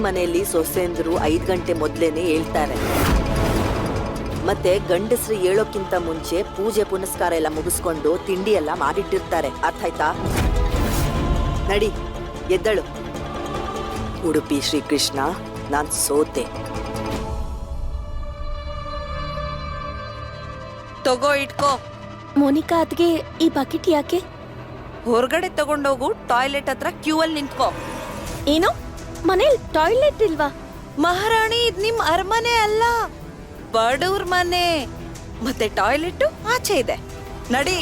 ಮನೆಯಲ್ಲಿ ಸೊಸೆಂದ್ರು 5 ಗಂಟೆ ಮೊದ್ಲೇನೆ ಹೇಳ್ತಾರೆ. ಮತ್ತೆ ಗಂಡಸ್ರು ಹೇಳೋಕ್ಕಿಂತ ಮುಂಚೆ ಪೂಜೆ ಪುನಸ್ಕಾರ ಎಲ್ಲ ಮುಗಿಸ್ಕೊಂಡು ತಿಂಡಿ ಎಲ್ಲ ಮಾಡಿಟ್ಟಿರ್ತಾರೆ. ಅರ್ಥ ಆಯ್ತಾ? ನಡಿ, ಎದ್ದಳು. ಉಡುಪಿ ಶ್ರೀಕೃಷ್ಣ, ನಾನ್ ಸೋತೆ. ತಗೋ, ಇಟ್ಕೋ. ಮೋನಿಕಾ ಅದ್ಗೆ ಈ ಬಕೆಟ್ ಯಾಕೆ? ಹೊರಗಡೆ ತಗೊಂಡೋಗು, ಟಾಯ್ಲೆಟ್ ಹತ್ರ ಕ್ಯೂ ಅಲ್ಲಿ ನಿಂತ್ಕೋ. ಏನು, ಮನೇಲಿ ಟಾಯ್ಲೆಟ್ ಇಲ್ವಾ? ಮಹಾರಾಣಿ, ಇದ್ ನಿಮ್ ಅರಮನೆ ಅಲ್ಲ, ಬಡವ್ರ ಮನೆ. ಮತ್ತೆ ಟಾಯ್ಲೆಟ್ ಆಚೆ ಇದೆ. ನಡಿ.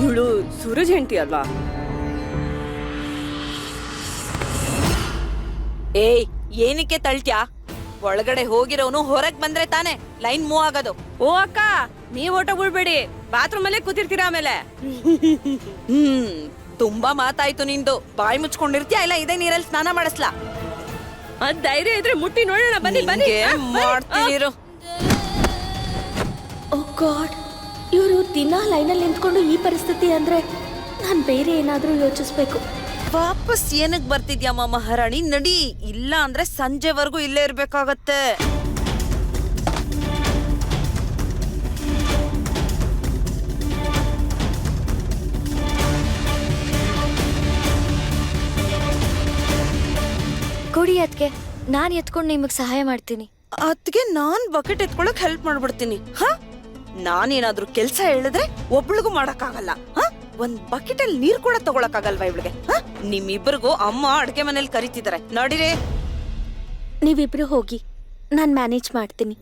ಇವಳು ಸೂರಜ್ ಹೆಂಡತಿ ಅಲ್ವಾ? ಏಯ್, ಏನಕ್ಕೆ ತಳ್ತ್ಯಾ? ಒಳಗಡೆ ಹೋಗಿರೋನು ಹೊರಗ್ ಬಂದ್ರೆ ತಾನೆ ಲೈನ್ ಮೂವ್ ಆಗೋದು. ಓ ಅಕ್ಕ, ನೀವ್ ಓಟ ಬಿಡ್ಬೇಡಿ, ಬಾತ್ರೂಮ್ ಅಲ್ಲೇ ಕೂತಿರ್ತೀರಾ ಆಮೇಲೆ. ತುಂಬಾ ಮಾತಾಯ್ತು ನಿಂದು. ಬಾಯಿ ಮುಚ್ಕೊಂಡಿರ್ತೀಯ ಇಲ್ಲ ಇದೇ ನೀರಲ್ಲಿ ಸ್ನಾನ ಮಾಡಿಸ್ಲಾ? ಅದ್ ಧೈರ್ಯ ಇದ್ರೆ ಮುಟ್ಟಿ ನೋಡೋಣ. ಬನ್ನಿ ಬನ್ನಿ. ಮಾಡ್ತೀನಿರು. ಓ ಗಾಡ್, ಇವರು ದಿನ ಲೈನಲ್ಲಿ ನಿಂತ್ಕೊಂಡು ಈ ಪರಿಸ್ಥಿತಿ ಅಂದ್ರೆ ನಾನ್ ಬೇರೆ ಏನಾದ್ರೂ ಯೋಚಿಸ್ಬೇಕು. ವಾಪಸ್ ಏನಕ್ ಬರ್ತಿದ್ಯಮ್ಮ ಮಹಾರಾಣಿ? ನಡಿ, ಇಲ್ಲ ಅಂದ್ರೆ ಸಂಜೆವರೆಗೂ ಇಲ್ಲೇ ಇರ್ಬೇಕಾಗತ್ತೆ. ಕೊಡಿ ಅದ್ಕೆ, ನಾನ್ ಎತ್ಕೊಂಡು ನಿಮಗ್ ಸಹಾಯ ಮಾಡ್ತೀನಿ. ಅದ್ಕೆ ನಾನ್ ಬಕೆಟ್ ಎತ್ಕೊಳಕ್ ಹೆಲ್ಪ್ ಮಾಡ್ಬಿಡ್ತೀನಿ. ಹ, ನಾನೇನಾದ್ರೂ ಕೆಲ್ಸ ಹೇಳಿದ್ರೆ ಒಬ್ಳಿಗೂ ಮಾಡಕ್ಕಾಗಲ್ಲ. ಹ, ಒಂದ್ ಬಕೆಟ್ ಅಲ್ಲಿ ನೀರ್ ಕೂಡ ತಗೊಳಕ್ಕಾಗಲ್ವಾ ಇವಳಿಗೆ? ನಿಮ್ಮಿಬ್ಬರಿಗೂ ಅಮ್ಮ ಅಡ್ಗೆ ಮನೇಲಿ ಕರಿತಿದಾರೆ. ನಡಿರೇ. ನೀವಿಬ್ರು ಹೋಗಿ, ನಾನ್ ಮ್ಯಾನೇಜ್ ಮಾಡ್ತೀನಿ.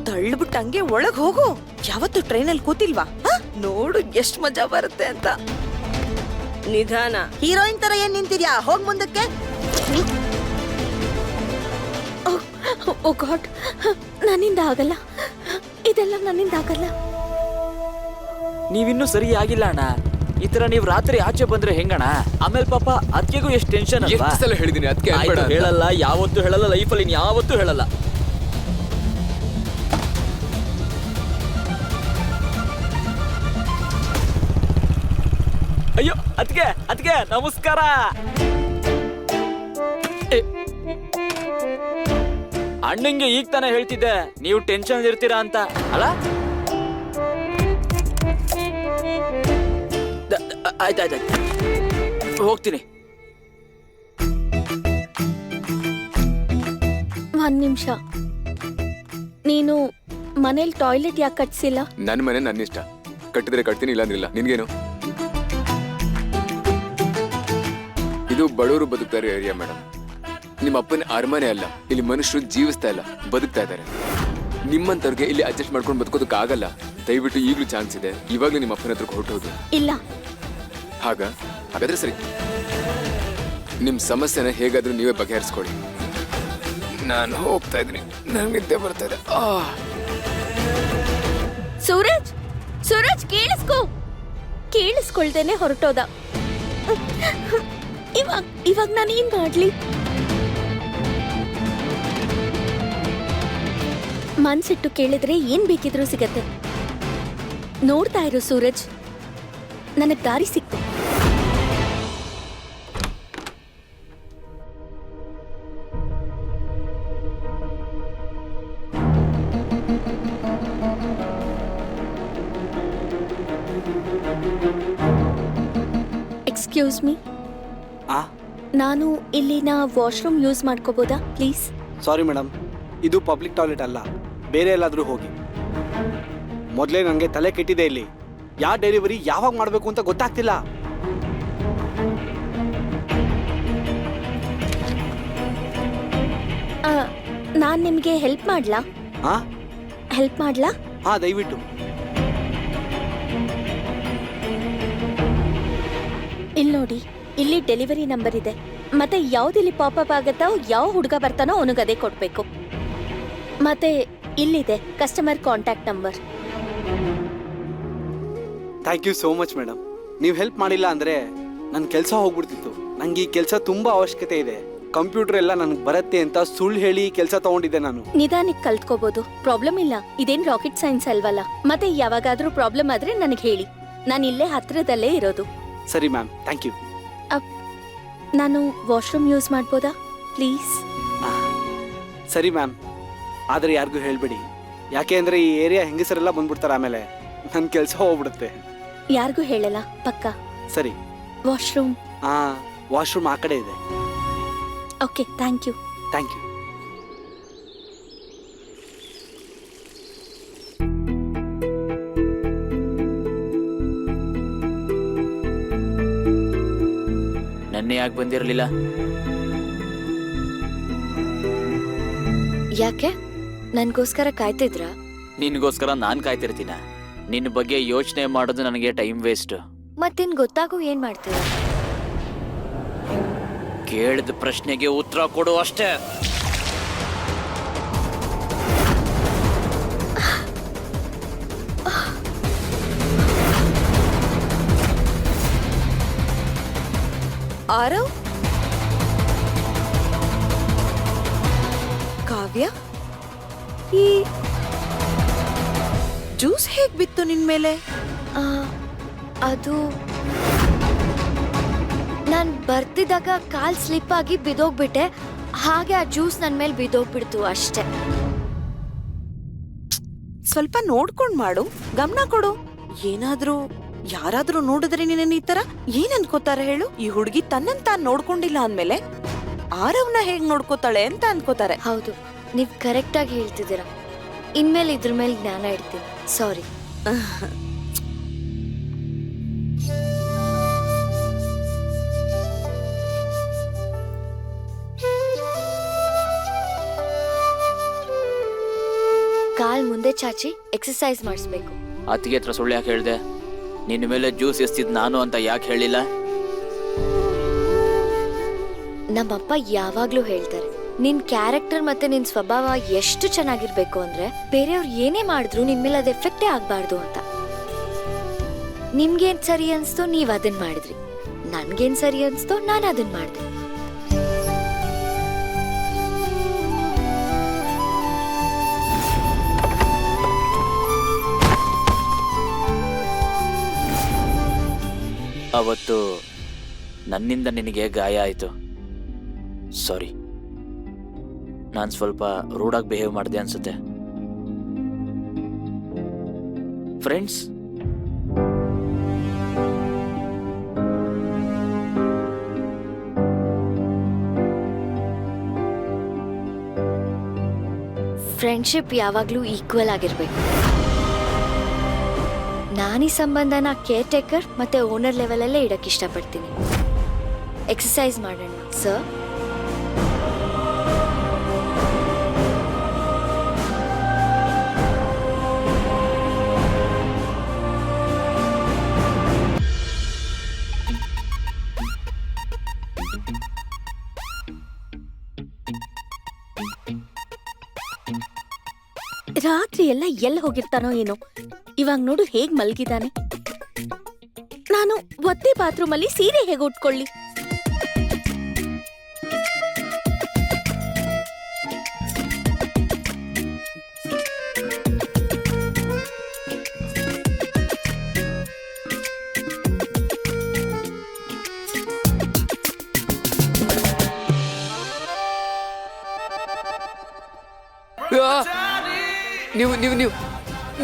ತಳ್ಳಿಬಿಟ್ಟು ಹಂಗೆ ಒಳಗ್ ಹೋಗು. ಯಾವತ್ತು ಟ್ರೈನಲ್ಲಿ ಕೂತಿಲ್ವಾ? ನೋಡು ಎಷ್ಟ್ ಮಜಾ ಬರುತ್ತೆ ಅಂತ. ನಿಧಾನ. ಹೀರೋಯಿನ್ ತರ ಏನ್ ನಿಂತಿದ್ಯಾ? ಹೋಗ್ ಮುಂದಕ್ಕೆ. ಓ ಗಾಡ್, ನನ್ನಿಂದ ಆಗಲ್ಲ, ಇದೆಲ್ಲ ನನ್ನಿಂದ ಆಗಲ್ಲ. ನೀವಿನ್ನೂ ಸರಿ ಆಗಿಲ್ಲ ಅಣ್ಣ. ಈ ತರ ನೀವ್ ರಾತ್ರಿ ಆಚೆ ಬಂದ್ರೆ ಹೆಂಗಣ್ಣ? ಆಮೇಲೆ ಪಾಪ ಅದಕ್ಕೆಗೂ ಎಷ್ಟು ಟೆನ್ಷನ್ ಅಲ್ವಾ? ಎಷ್ಟು ಸಲ ಹೇಳಿದೀನಿ ಅದಕ್ಕೆ ಹೇಳಲ್ಲ, ಯಾವತ್ತೂ ಹೇಳಲ್ಲ, ಲೈಫಲ್ಲಿ ಯಾವತ್ತೂ ಹೇಳಲ್ಲ. ಅಯ್ಯೋ ಅದಕ್ಕೆ ನಮಸ್ಕಾರ. ಅಣ್ಣಂಗೆ ಈಗ ತಾನೇ ಹೇಳ್ತಿದ್ದೆ ನೀವು ಟೆನ್ಷನ್ ಇರ್ತೀರಾ ಅಂತ, ಅಲ್ಲ? ಆಯ್ತಾಯ್ತು, ಹೋಗ್ತೀನಿ. ಒಂದ್ ನಿಮಿಷ, ನೀನು ಮನೇಲಿ ಟಾಯ್ಲೆಟ್ ಯಾಕೆ ಕಟ್ಸಿಲ್ಲ? ನನ್ನ ಮನೆ ನನ್ನ ಇಷ್ಟ, ಕಟ್ಟಿದ್ರೆ ಕಟ್ತೀನಿ, ಇಲ್ಲ ಅಂದ್ರಿಲ್ಲ. ನಿನ್ಗೇನು? ಇದು ಬಡವರು ಬದುಕ್ತಾರೆ ಏರಿಯಾ ಮೇಡಮ್. ನಿಮ್ಮ ಅಪ್ಪನ ಅರಮನೆ ಅಲ್ಲ, ಇಲ್ಲಿ ಮನುಷ್ಯರು ಜೀವಿಸ್ತಾ ಇಲ್ಲ, ಬದುಕ್ತಾ ಇದ್ದಾರೆ. ನಿಮ್ಮಂತವ್ರಿಗೆ ಇಲ್ಲಿ ಅಡ್ಜಸ್ಟ್ ಮಾಡ್ಕೊಂಡು ಬದುಕೋದಕ್ಕಾಗಲ್ಲ. ದಯವಿಟ್ಟು ಈಗಲೂ ಚಾನ್ಸ್ ಇದೆ, ಇವಾಗಲೂ ನಿಮ್ಮ ಅಪ್ಪನ ಹತ್ರಕ್ಕೆ ಹೊರಟೋದು. ಇಲ್ಲ. ಹಾಗಾದ್ರೆ ಸರಿ, ನಿಮ್ ಸಮಸ್ಯೆನ ಹೇಗಾದ್ರೂ ನೀವೇ ಬಗೆಹರಿಸ್ಕೊಳ್ಳಿ. ನಾನು ಹೋಗ್ತಾ ಇದ್ದೀನಿ, ನನಗೆ ನಿದ್ದೆ ಬರ್ತಾ ಇದೆ. ಸೂರಜ್ ಕೇಳಿಸ್ಕೊಳ್ದೇನೆ ಹೊರಟೋದ. ಇವಾಗ ನಾನು ಏನ್ ಮಾಡ್ಲಿ? ಮನ್ಸಿಟ್ಟು ಕೇಳಿದ್ರೆ ಏನ್ ಬೇಕಿದ್ರೂ ಸಿಗತ್ತೆ. ನೋಡ್ತಾ ಇರು ಸೂರಜ್, ನನಗ್ ದಾರಿ ಸಿಕ್ತು. ಎಕ್ಸ್ಕ್ಯೂಸ್ ಮೀ, ನಾನು ಇಲ್ಲಿನ ವಾಶ್ರೂಮ್ ಯೂಸ್ ಮಾಡ್ಕೋಬೋದಾ ಪ್ಲೀಸ್? ಸಾರಿ ಮೇಡಮ್, ಇದು ಪಬ್ಲಿಕ್ ಟಾಯ್ಲೆಟ್ ಅಲ್ಲ, ಬೇರೆ ಎಲ್ಲಾದ್ರೂ ಹೋಗಿ. ಮೊದಲೇ ನನಗೆ ತಲೆ ಕೆಟ್ಟಿದೆ. ಇಲ್ಲಿ ಯಾವ ಡೆಲಿವರಿ ಯಾವಾಗ ಮಾಡಬೇಕು ಅಂತ ಗೊತ್ತಾಗ್ತಿಲ್ಲ. ನಾನ್ ನಿಮ್ಗೆ ಹೆಲ್ಪ್ ಮಾಡ್ಲಾ? ಹಾ, ದಯವಿಟ್ಟು. ಇಲ್ಲಿ ನೋಡಿ, ಇಲ್ಲಿ ಡೆಲಿವರಿ ನಂಬರ್ ಇದೆ. ಮತ್ತೆ ಯಾವ್ದಿಲ್ಲಿ ಪಾಪಪ್ ಆಗತ್ತೋ, ಯಾವ ಹುಡುಗ ಬರ್ತಾನೋ ಅವನಿಗೆ ಅದೇ ಕೊಡ್ಬೇಕು. ಮತ್ತೆ ಇಲ್ಲಿದೆ customer contact number. Thank you so much madam. ನೀವು ಹೆಲ್ಪ್ ಮಾಡಿಲ್ಲ ಅಂದ್ರೆ ನನ್ನ ಕೆಲಸ ಹೋಗ್ಬಿಡ್ತಿತ್ತು. ನಂಗೆ ಈ ಕೆಲಸ ತುಂಬ ಅವಶ್ಯಕತೆ ಇದೆ. ಕಂಪ್ಯೂಟರ್ ಎಲ್ಲ ನನಗೆ ಬರುತ್ತೆ ಅಂತ ಸುಳ್ಳು ಹೇಳಿ ಕೆಲಸ ತಗೊಂಡಿದ್ದೆ ನಾನು. ನಿಧಾನಕ್ಕೆ ಕಲ್ತ್ಕೋಬಹುದು, ಪ್ರಾಬ್ಲಮ್ ಇಲ್ಲ. ಇದೇನ್ ರಾಕೆಟ್ ಸೈನ್ಸ್ ಅಲ್ವಲ್ಲ. ಮತ್ತೆ ಯಾವಾಗಾದ್ರೂ ಪ್ರಾಬ್ಲಮ್ ಆದ್ರೆ ನನಗೆ ಹೇಳಿ, ನಾನು ಇಲ್ಲೇ ಹತ್ರದಲ್ಲೇ ಇರೋದು. ಸರಿ ಮ್ಯಾಮ್, ಥ್ಯಾಂಕ್ ಯು. ನಾನು ವಾಶ್ರೂಮ್ ಯೂಸ್ ಮಾಡ್ಬೋದಾ ಪ್ಲೀಸ್? ಸರಿ ಮ್ಯಾಮ್, ಆದರೆ ಯಾರಿಗೂ ಹೇಳ್ಬೇಡಿ. ಯಾಕೆ ಅಂದರೆ ಈ ಏರಿಯಾ ಹೆಂಗಸರೆಲ್ಲ ಬಂದ್ಬಿಡ್ತಾರೆ, ಆಮೇಲೆ ನನ್ನ ಕೆಲಸ ಹೋಗ್ಬಿಡುತ್ತೆ. ಯಾರಿಗೂ ಹೇಳಲ್ಲ, ಪಕ್ಕ. ಸರಿ. ವಾಶ್ರೂಮ್? ವಾಶ್ರೂಮ್ ಆ ಕಡೆ ಇದೆ. Okay, thank you. Thank you. ನೆನ್ನೆ ಯಾಕೆ ಬಂದಿರಲಿಲ್ಲ? ಯಾಕೆ ನನ್ಗೋಸ್ಕರ ಕಾಯ್ತಿದ್ರಾ? ನಿನ್ಗೋಸ್ಕರ ನಾನ್ ಕಾಯ್ತಿರ್ತೀನ? ನಿನ್ನ ಬಗ್ಗೆ ಯೋಚನೆ ಮಾಡೋದು ನನಗೆ ಟೈಮ್ ವೇಸ್ಟ್. ಮತ್ತಿನ್ ಗೊತ್ತಾಗೂ ಏನ್ ಮಾಡ್ತೀರಾ? ಕೇಳಿದ ಪ್ರಶ್ನೆಗೆ ಉತ್ತರ ಕೊಡು ಅಷ್ಟೇ. ಆರವ್, ಕಾವ್ಯ, ಈ ಜ್ಯೂಸ್ ಹೇಗ್ ಬಿತ್ತು ನಿನ್ ಮೇಲೆ? ಆ, ಅದು ನಾನ್ ಬರ್ತಿದ್ದಾಗ ಕಾಲ್ ಸ್ಲಿಪ್ ಆಗಿ ಬಿದೋಗ್ಬಿಟ್ಟೆ. ಹಾಗೆ ಆ ಜ್ಯೂಸ್ ನನ್ ಮೇಲೆ ಬಿದೋಗ್ಬಿಡ್ತು ಅಷ್ಟೇ. ಸ್ವಲ್ಪ ನೋಡ್ಕೊಂಡ್ ಮಾಡು, ಗಮನ ಕೊಡು. ಏನಾದ್ರೂ ಯಾರಾದ್ರೂ ನೋಡಿದ್ರೆ ನಿನ್ನ ಈ ತರ ಏನ್ ಅನ್ಕೋತಾರೆ ಹೇಳು? ಈ ಹುಡುಗಿ ತನ್ನನ್ ತಾನ್ ನೋಡ್ಕೊಂಡಿಲ್ಲ ಅಂದ್ಮೇಲೆ ಆರವ್ನ ಹೇಗ್ ನೋಡ್ಕೋತಾಳೆ ಅಂತ ಅನ್ಕೋತಾರೆ. ಹೌದು, ನೀವ್ ಕರೆಕ್ಟ್ ಆಗಿ ಹೇಳ್ತಿದ್ದೀರಾ. ಇನ್ಮೇಲೆ ಇದ್ರ ಮೇಲೆ ಜ್ಞಾನ ಇಡ್ತೀನಿ. ಸಾರಿ. ಕಾಲ್ ಮುಂದೆ ಚಾಚಿ ಎಕ್ಸರ್ಸೈಸ್ ಮಾಡಿಸ್ಬೇಕು. ಅತ್ತಿಗೆ ಹತ್ರ ಸುಳ್ಳು ಯಾಕೆ ಹೇಳ್ದೆ? ನಿನ್ನ ಮೇಲೆ ಜ್ಯೂಸ್ ಎಸ್ತಿದ್ ನಾನು ಅಂತ ಯಾಕೆ ಹೇಳಿಲ್ಲ? ನಮ್ಮಪ್ಪ ಯಾವಾಗ್ಲೂ ಹೇಳ್ತಾರೆ, ನಿನ್ ಕ್ಯಾರೆಕ್ಟರ್ ಮತ್ತೆ ನಿನ್ ಸ್ವಭಾವ ಎಷ್ಟು ಚೆನ್ನಾಗಿರ್ಬೇಕು ಅಂದ್ರೆ ಬೇರೆಯವ್ರು ಏನೇ ಮಾಡಿದ್ರು ನಿನ್ ಮೇಲೆ ಅದ್ ಎಫೆಕ್ಟೇ ಆಗ್ಬಾರ್ದು ಅಂತ. ನಿಮ್ಗೇನ್ ಸರಿ ಅನ್ಸ್ತೋ ನೀವ್ ಅದನ್ ಮಾಡಿದ್ರಿ, ನನ್ಗೇನ್ ಸರಿ ಅನ್ಸ್ತೋ ನಾನ್ ಅದನ್ ಮಾಡ್ದೆ. ಅವತ್ತು ನನ್ನಿಂದ ನಿನಗೆ ಗಾಯ ಆಯಿತು. ಸಾರಿ, ನಾನು ಸ್ವಲ್ಪ ರೂಡಾಗಿ ಬಿಹೇವ್ ಮಾಡಿದೆ ಅನ್ಸುತ್ತೆ. ಫ್ರೆಂಡ್ಸ್, ಫ್ರೆಂಡ್ಶಿಪ್ ಯಾವಾಗ್ಲೂ ಈಕ್ವಲ್ ಆಗಿರ್ಬೇಕು. ನಾನು ಈ ಸಂಬಂಧನ ಕೇರ್ ಟೇಕರ್ ಮತ್ತೆ ಓನರ್ ಲೆವೆಲ್ ಅಲ್ಲೇ ಇಡಕ್ಕೆ ಇಷ್ಟಪಡ್ತೀನಿ. ಎಕ್ಸರ್ಸೈಸ್ ಮಾಡೋಣ ಸರ್. ರಾತ್ರಿ ಎಲ್ಲ ಹೋಗಿರ್ತಾನೋ ಏನೋ. ಇವಾಗ ನೋಡು ಹೇಗ್ ಮಲ್ಗಿದಾನೆ. ನಾನು ಒತ್ತೆ ಬಾತ್ರೂಮ್ ಅಲ್ಲಿ ಸೀರೆ ಹೇಗೆ ಉಟ್ಕೊಳ್ಳಿ?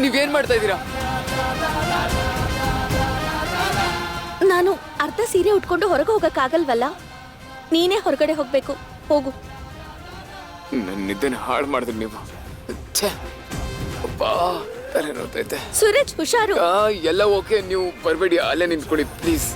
ನೀವೇನ್ ಮಾಡ್ತಾ ಇದ್ದೀರಾ? ನಾನು ಅರ್ಧ ಸೀರೆ ಉಟ್ಕೊಂಡು ಹೊರಗೆ ಹೋಗಕ್ಕಾಗಲ್ವಲ್ಲ. ನೀನೇ ಹೊರಗಡೆ ಹೋಗ್ಬೇಕು, ಹೋಗು. ನನ್ನ ನಿದ್ದೆನ ಹಾಳು ಮಾಡಿದ್ರಿ ನೀವು. ತಲೆ ನೋಡ್ತೈತೆ. ಸೂರಜ್, ಹುಷಾರು. ಎಲ್ಲ ಓಕೆ, ನೀವು ಬರಬೇಡಿ, ಅಲ್ಲೇ ನಿಂತ್ಕೊಳ್ಳಿ ಪ್ಲೀಸ್.